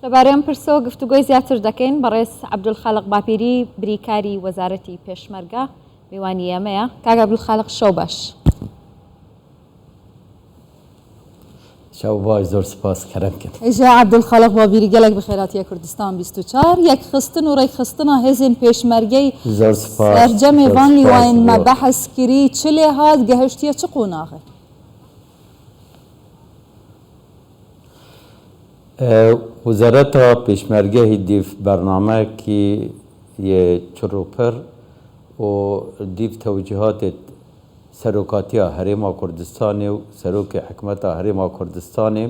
لەبارەی ئەم پرسەوە گفتوگۆی زیاتر دەکەین بەڕێز عەبدولخالق باپیری بریکاری وەزارەتی پێشمەرگە میوانی ئێمەیە. کاک عەبدولخالق شەو باش. شەو باش، زۆر سپاس کەرەمکن. ئێژە عەبدولخالق باپیری گەلێک بخێراتیە کوردستان 24 یەکخستن و ڕێکخستنە هێزên پێشمەرگەی زۆر سپاس سەرجەمێ ڤان لیوان مە بەحث کری چ لێ هات گەهشتیە چ قۆناغێ؟ وزارەتە پێشمەرگەی دیف بەرنامەیەکی چڕوپڕ و دیف تەوجیهاتێت سەرۆکاتیە هەرێما کوردستانê و سەرۆکê حکومەتا هەرێما کوردستانê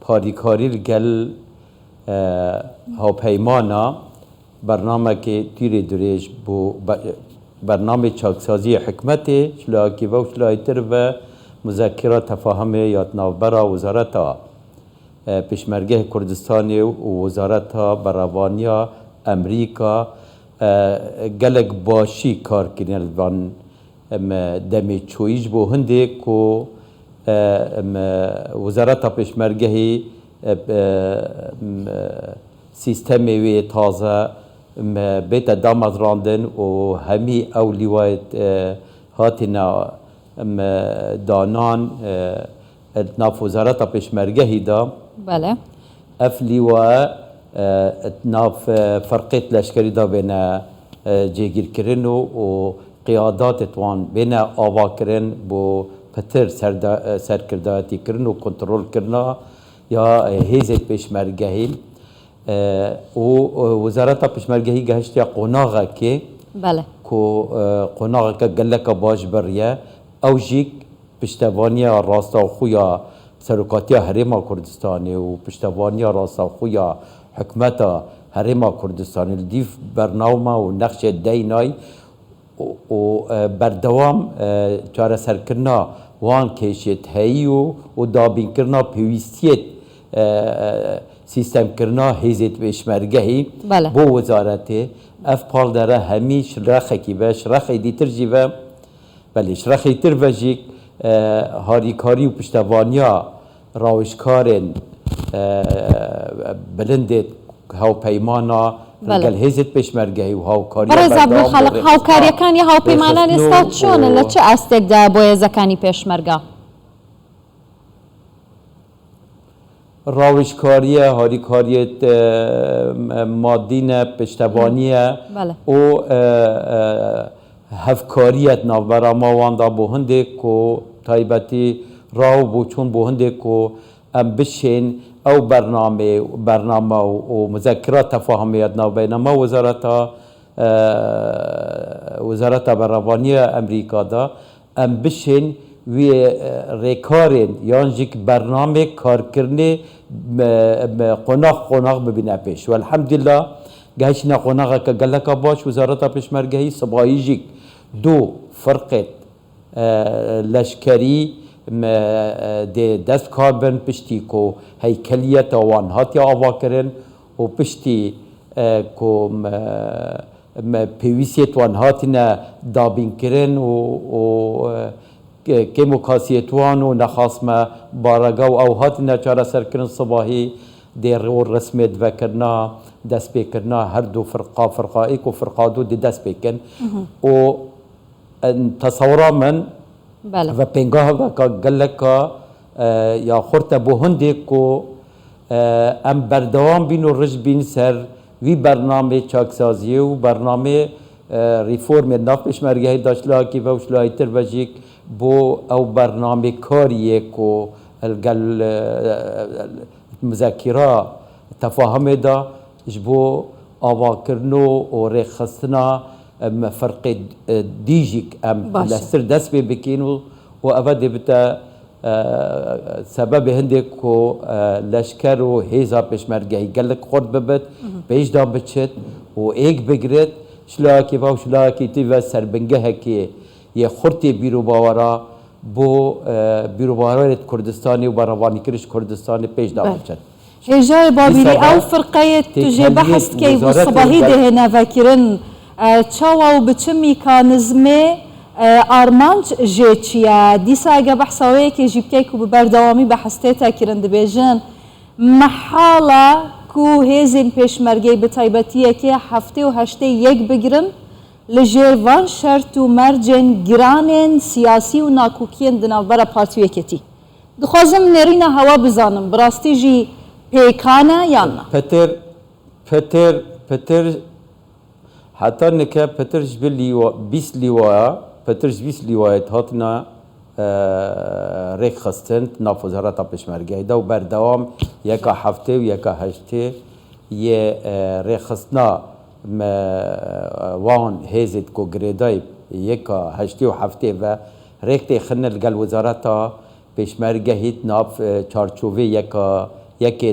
پاریکارî li gel hawpeymana bernamekê tîrê dirêj bû bernamê çaksaziyê hikûmetê şilakî ve û şilayîtir ve muzekira tefahumê ya navbera wizareta pêşmergehê Kurdistanê û wizareta berevaniya Emerîka gelek başî kar kirine li van demê çoyî ji bo hindê ku wizareta pêşmergehê sîstemê wê taze bête damezrandin û hemî ew lîwayet hatine danan nav wizareta pêşmergehê da ev lîwaye nav ferqêt leşkerî da bêne cêgîrkirin û qiyadatê wan bêne avakirin bû pitir serkirdayetîkirin û kontrolkirina ya hêzê pêşmergehê û wizareta pêşmergehî gehiştiya qonaxekê ku qonaxeke geleka baş biriye ew jî piştevaniya rastaxûya serokatiya Herêma Kurdistanê û piştevaniya rastaxûya hikûmeta Herêma Kurdistanê li dîv bernama û nexşê deynay û berdewam çareserkirina wan kêşetheyî û dabînkirina pêwîstiyê sîstemkirina hêzê pêşmergehê bo wizaretê ev paldere hemî şirexekî ve şirexê dîtir jî ve belê şirexê tir ve jî harîkarî û piştevaniya rawişkarên bilindê hawpeymana gel hêzê pêşmergehê û hawkariya بەڕێز عەبدولخالق هاوکاریەکانی هاوپەیمانان ئێستا چۆنن لە چه ئاستێکدا بۆ هێزەکانی پێشمەرگە؟ rawişkariye harîkariyet madîne piştevaniye û hevkariyet navbera ma wan da bo hindê ku taybetî raw bû çûn bo hindê ku em bişên ew bername û muzekira tefahumiyet navbeyna wizareta berevaniya Emerîka da em bişên wê rêkarên yan jî bernamê karkirinê qonax bibîne pêş û elhemdîllah gehiştîne qonaxeke geleka baş wizareta pêşmergehî sibahî jî du firqê leşkerî dê dest kabin piştî ku heykeliyeta wan hatiye avakirin û piştî ku pêwîstiyê wan hatine dabînkirin û kêmokasiyet wan û nexasme barega û ew hatine çareserkirin sibahî dê rû resmê vekirina destpêkirina her du firqa êk û firqa du dê dest pêkin û tesewira min ve pêngaheka geleka ya xurte bo hindê ku em berdewam bîn û rij bîn ser vî bernamê çaksaziyê û bernamê rîformê nav pêşmergehê da şilakî ve û şilayîtir ve jî bo ew bernamêkariyê ku gel muzekîra tefahumê da ji bo avakirin û rêxistina فرقê dî jî em li sir dest pê bikîn û ev dê bite sebebê hindê ku leşker û hêza pêşmergehî gelek xurt bibit pêş da biçit û êk bigirit şilakî ve şilakî tî ve serbingehekê yê xurtê bîrûbawera bo bîrûbawerê Kurdistanê û berevanîkirî ji Kurdistanê pêş da biçin. Hêjayê Babîrî ew firqeyê tu jê behs dikî bû sibahî dê hênevekirin çawa û bi çi mîkanîzmê armanc jê çi ye? Dîsa ege behsa wê yekê jî bikey ku bi berdewamî behs tê tekirin dibêjin mehala کو هێزên پێشمەرگەی بتایبەتیەکێ هەفتێ و هەشتێ یەک بگرن لە ژێروان شەرت و مەرجên گرانên سیاسی و ناکۆکیên di navbera partiyeketî. Dixwazim nêrîna hewa bizanim bi rastî jî pêkan e yan na? Petir heta nike Petir ji ber 20 lîwaya Petir ji 20 lîwayê hatina rêxistin nav Wezareta Pêşmergehê de û berdewam yeka heftê û yeka heştê yê rêxistina wan hêzê ku girêdayê yeka heştê û heftê ve rêk tê xirine li gel Wezareta Pêşmergehê nav çarçovê yekê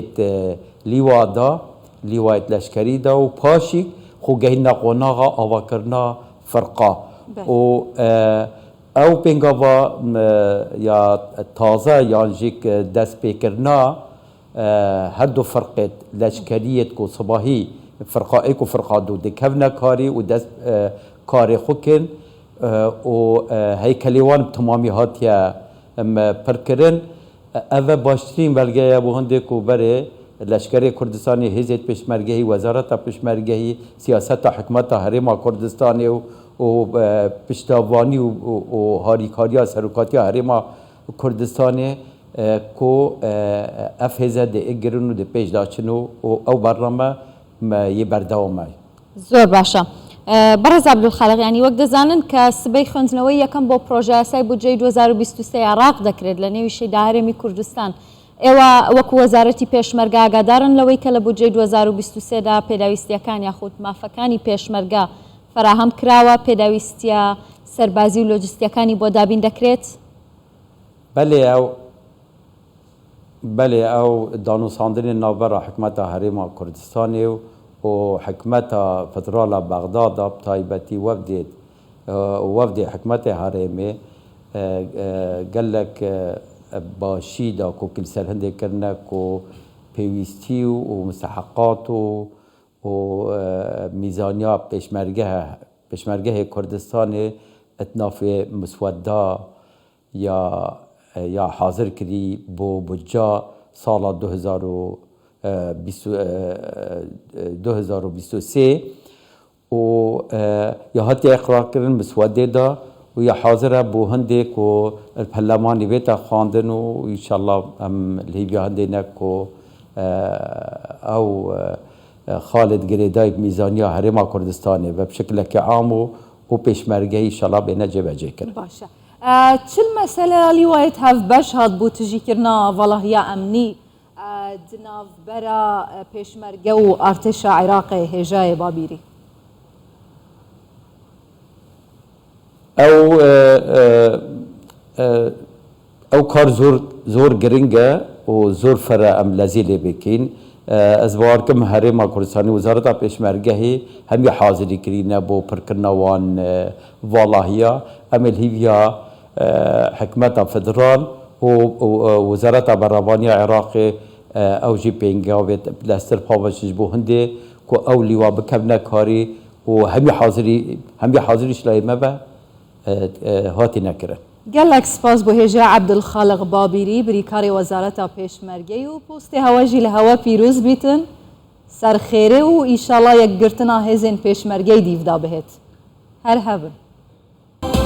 lîwa da lîwayê leşkerî da û paşî xwe gehîna qonaxa avakirina firqa û ew pêngava ya taze yan jî destpêkirina her du firqê leşkeriyê ku sibahî firqayê ku firqa du dikevne karî û dest karê xwe kirin û heykelê wan bi timamî hatiye pirkirin. Ev e baştirîn belgeya bu hindê ku berê Leşkerê Kurdistanê hêzê pêşmergehî Wezareta Pêşmergehî siyaseta hikûmeta Herêma Kurdistanê û piştavanî û harîkariya serokatiya Herêma Kurdistanê ku ev hêze dê girin û dê pêş daçin û ew bernameya yê berdewam e. زۆر باشە. بەڕێز عەبدولخالق یعنی وەک دەزانن کە سبەی خوێندنەوەی یەکەم بۆ پرۆژە یاسای بودجەی 2023 عێراق دەکرێت لە نێوی شێدا هەرێمی کوردستان. ئێوە وەکو وەزارەتی پێشمەرگە ئاگادارن لەوەی کە لە بودجەی 2023 دا پێداویستیەکان یاخود مافەکانی پێشمەرگە فراهەم کراوە پێداویستیە سەربازی و لۆجستیەکانی بۆ دابین دەکرێت؟ بەڵێ ئەو دانوساندنی ناوبەرە حکومەتە هەرێما کوردستانê û حکومەتە فدرالا بەغدادا تایبەتی wefdê حکومەtê herêmê gelek başî da ku kilserhindê kirine ku pêwîstî û misteheqat û mîzaniya pêşmergehê Kurdistanê etnafê misweda ya hazir kirî bû budca sala 2023 û ya hatiye iqrarkirin miswedê da û ya hazir e bû hindê ku perlemanî vê te xwandin û înşallah em li hêviya hindê ne ku ew Xalid Girêdayî mîzaniya Herêma Kurdistanê ve bi şekilekî am û pêşmergehî înşallah bêne cêvecêkirin. Başa. Çil mesele lîwayê hevbeş hat bû tijîkirina valahiya emnî di navbera pêşmerge û artêşa Iraqê hêjayê Babîrî? Ew kar zor giring e û zor fere em lezî lê bikîn. Ez bawarkim Herêma Kurdistanê Wezareta Pêşmergehê hemî hazirî kirîne bû pirkirina wan valahiya em ê li hêviya hikûmeta federal û Wezareta Beravaniya Iraqê ew jî pêngavê lestir pavajî ji bo hindê ku ew lîwa bikevne karî û hemî hazirî şilayê me be hatî nekirin. Gelek spas bû hêja Abdulxaliq Babîrî birîkarê Wezareta Pêşmergeyê û postê hewa jî li hewa pîroz bîtin serxêrê û înşallah yekgirtina hêzên pêşmergeyê dîv da bihêt. Her hebin.